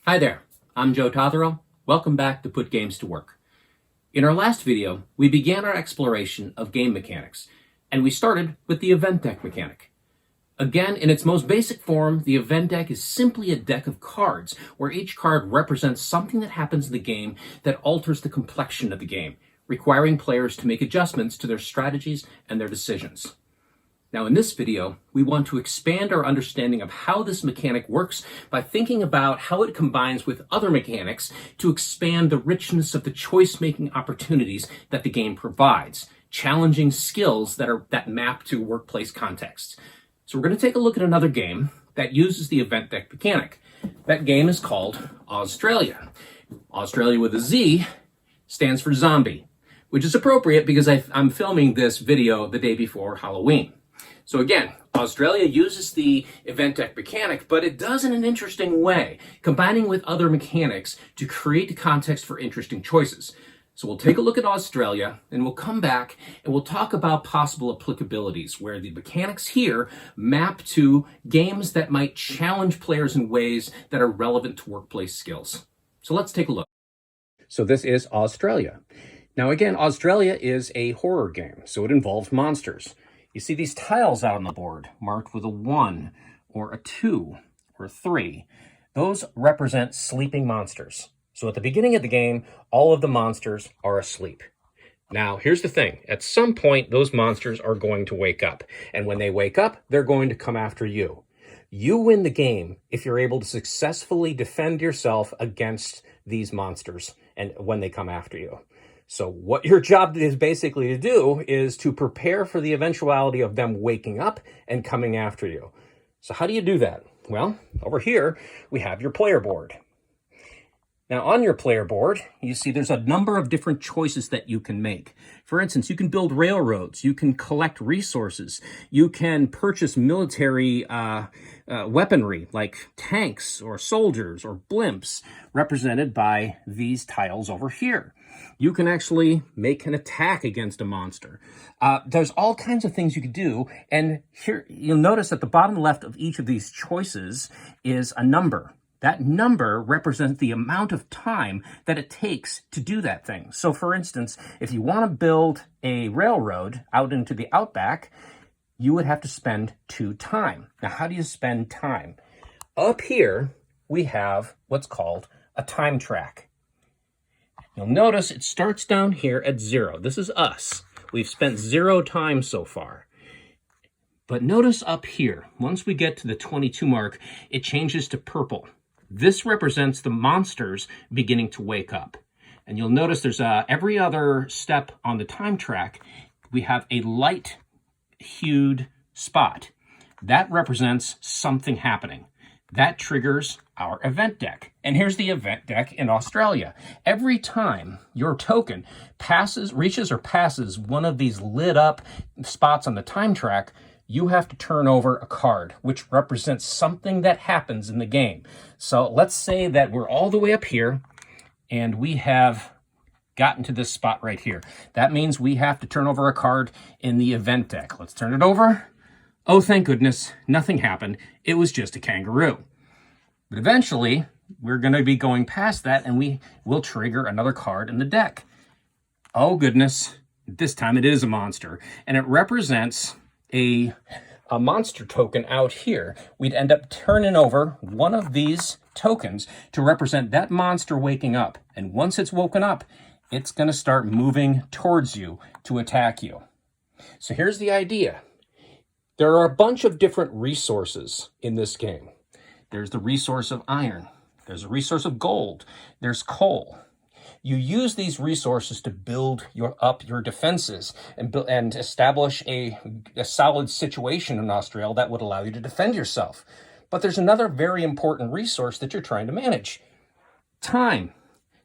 Hi there, I'm Joe Tothero. Welcome back to Put Games to Work. In our last video, we began our exploration of game mechanics, and we started with the event deck mechanic. Again, in its most basic form, the event deck is simply a deck of cards, where each card represents something that happens in the game that alters the complexion of the game, requiring players to make adjustments to their strategies and their decisions. Now in this video, we want to expand our understanding of how this mechanic works by thinking about how it combines with other mechanics to expand the richness of the choice-making opportunities that the game provides, challenging skills that map to workplace contexts. So we're going to take a look at another game that uses the event deck mechanic. That game is called AuZtralia. AuZtralia with a Z stands for zombie, which is appropriate because I'm filming this video the day before Halloween. So again, AuZtralia uses the event deck mechanic, but it does in an interesting way, combining with other mechanics to create the context for interesting choices. So we'll take a look at AuZtralia, and we'll come back and we'll talk about possible applicabilities where the mechanics here map to games that might challenge players in ways that are relevant to workplace skills. So let's take a look. So this is AuZtralia. Now again, AuZtralia is a horror game, so it involves monsters. You see these tiles out on the board marked with a 1 or a 2 or a 3. Those represent sleeping monsters. So at the beginning of the game, all of the monsters are asleep. Now, here's the thing. At some point, those monsters are going to wake up. And when they wake up, they're going to come after you. You win the game if you're able to successfully defend yourself against these monsters and when they come after you. So what your job is basically to do is to prepare for the eventuality of them waking up and coming after you. So how do you do that? Well, over here, we have your player board. Now on your player board, you see there's a number of different choices that you can make. For instance, you can build railroads, you can collect resources, you can purchase military weaponry like tanks or soldiers or blimps represented by these tiles over here. You can actually make an attack against a monster. There's all kinds of things you could do, and here you'll notice at the bottom left of each of these choices is a number. That number represents the amount of time that it takes to do that thing. So for instance, if you want to build a railroad out into the outback, you would have to spend 2 time. Now, how do you spend time? Up here, we have what's called a time track. You'll notice it starts down here at 0. This is us. We've spent 0 time so far. But notice up here, once we get to the 22 mark, it changes to purple. This represents the monsters beginning to wake up. And you'll notice there's every other step on the time track, we have a light hued spot. That represents something happening. That triggers our event deck. And here's the event deck in AuZtralia. Every time your token reaches or passes one of these lit up spots on the time track, you have to turn over a card, which represents something that happens in the game. So let's say that we're all the way up here and we have gotten to this spot right here. That means we have to turn over a card in the event deck. Let's turn it over. Oh, thank goodness, nothing happened. It was just a kangaroo. But eventually, we're going to be going past that and we will trigger another card in the deck. Oh, goodness, this time it is a monster. And it represents a monster token out here. We'd end up turning over one of these tokens to represent that monster waking up. And once it's woken up, it's going to start moving towards you to attack you. So here's the idea. There are a bunch of different resources in this game. There's the resource of iron. There's a resource of gold. There's coal. You use these resources to build up your defenses and establish a solid situation in AuZtralia that would allow you to defend yourself. But there's another very important resource that you're trying to manage. Time.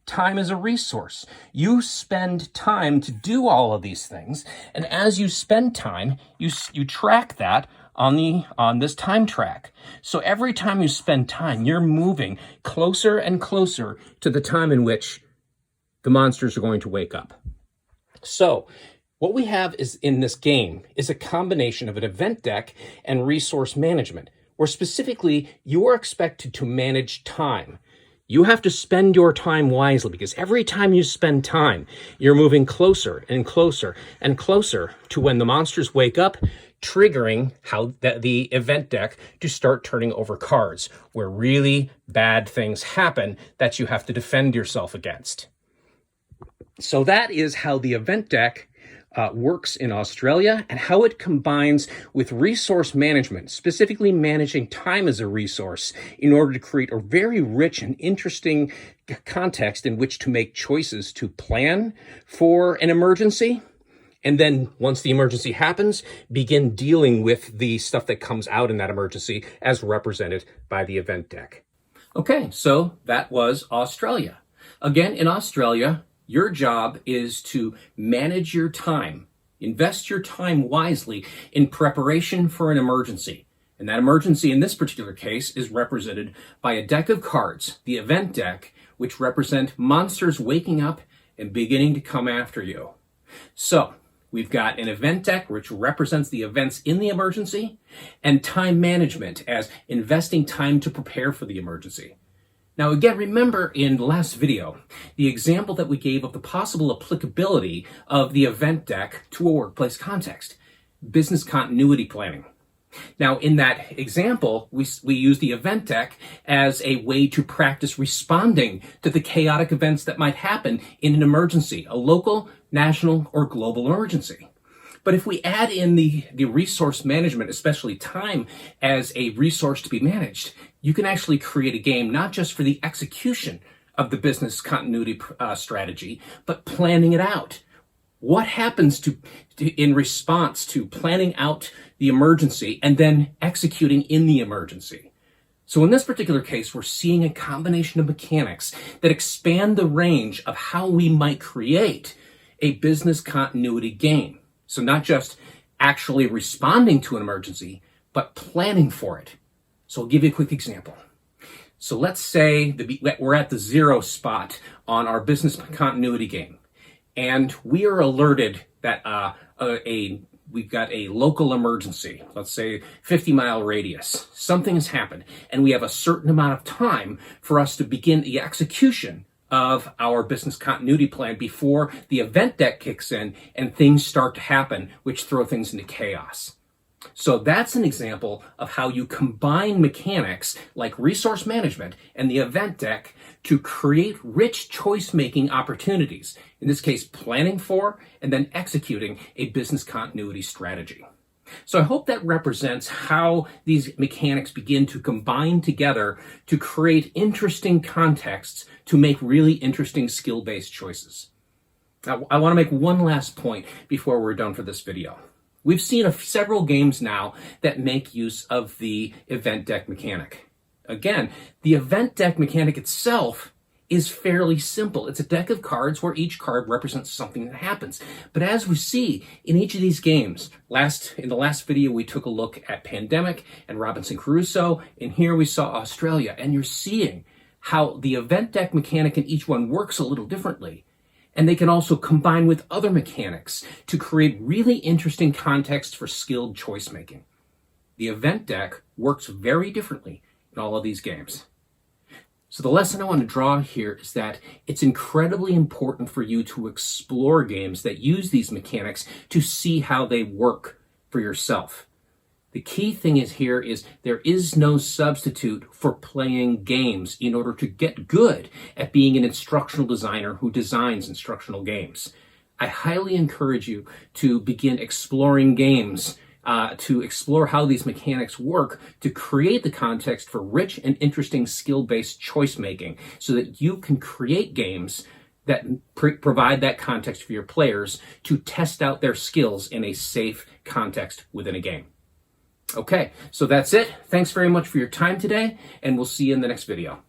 Time is a resource. You spend time to do all of these things, and as you spend time, you track that on this time track. So every time you spend time, you're moving closer and closer to the time in which the monsters are going to wake up. So what we have is in this game is a combination of an event deck and resource management, where specifically you are expected to manage time. You have to spend your time wisely, because every time you spend time, you're moving closer and closer and closer to when the monsters wake up, triggering the event deck to start turning over cards, where really bad things happen that you have to defend yourself against. So that is how the event deck works in AuZtralia, and how it combines with resource management, specifically managing time as a resource, in order to create a very rich and interesting context in which to make choices to plan for an emergency. And then once the emergency happens, begin dealing with the stuff that comes out in that emergency as represented by the event deck. Okay, so that was AuZtralia. Again, in AuZtralia, your job is to manage your time, invest your time wisely in preparation for an emergency. And that emergency in this particular case is represented by a deck of cards, the event deck, which represent monsters waking up and beginning to come after you. So we've got an event deck which represents the events in the emergency, and time management as investing time to prepare for the emergency. Now again, remember in the last video, the example that we gave of the possible applicability of the event deck to a workplace context, business continuity planning. Now in that example, we use the event deck as a way to practice responding to the chaotic events that might happen in an emergency, a local, national, or global emergency. But if we add in the resource management, especially time as a resource to be managed, you can actually create a game not just for the execution of the business continuity strategy, but planning it out. What happens in response to planning out the emergency and then executing in the emergency? So in this particular case, we're seeing a combination of mechanics that expand the range of how we might create a business continuity game. So not just actually responding to an emergency, but planning for it. So I'll give you a quick example. So let's say we're at the 0 spot on our business continuity game, and we are alerted that we've got a local emergency, let's say 50-mile radius. Something has happened, and we have a certain amount of time for us to begin the execution of our business continuity plan before the event deck kicks in and things start to happen, which throw things into chaos. So that's an example of how you combine mechanics like resource management and the event deck to create rich choice-making opportunities. In this case, planning for and then executing a business continuity strategy. So I hope that represents how these mechanics begin to combine together to create interesting contexts to make really interesting skill-based choices. Now, I want to make one last point before we're done for this video. We've seen several games now that make use of the event deck mechanic. Again, the event deck mechanic itself is fairly simple. It's a deck of cards where each card represents something that happens. But as we see in each of these games, in the last video we took a look at Pandemic and Robinson Crusoe, and here we saw AuZtralia, and you're seeing how the event deck mechanic in each one works a little differently. And they can also combine with other mechanics to create really interesting context for skilled choice making. The event deck works very differently in all of these games. So the lesson I want to draw here is that it's incredibly important for you to explore games that use these mechanics to see how they work for yourself. The key thing is there is no substitute for playing games in order to get good at being an instructional designer who designs instructional games. I highly encourage you to begin exploring games, to explore how these mechanics work, to create the context for rich and interesting skill-based choice making so that you can create games that provide that context for your players to test out their skills in a safe context within a game. Okay, so that's it. Thanks very much for your time today, and we'll see you in the next video.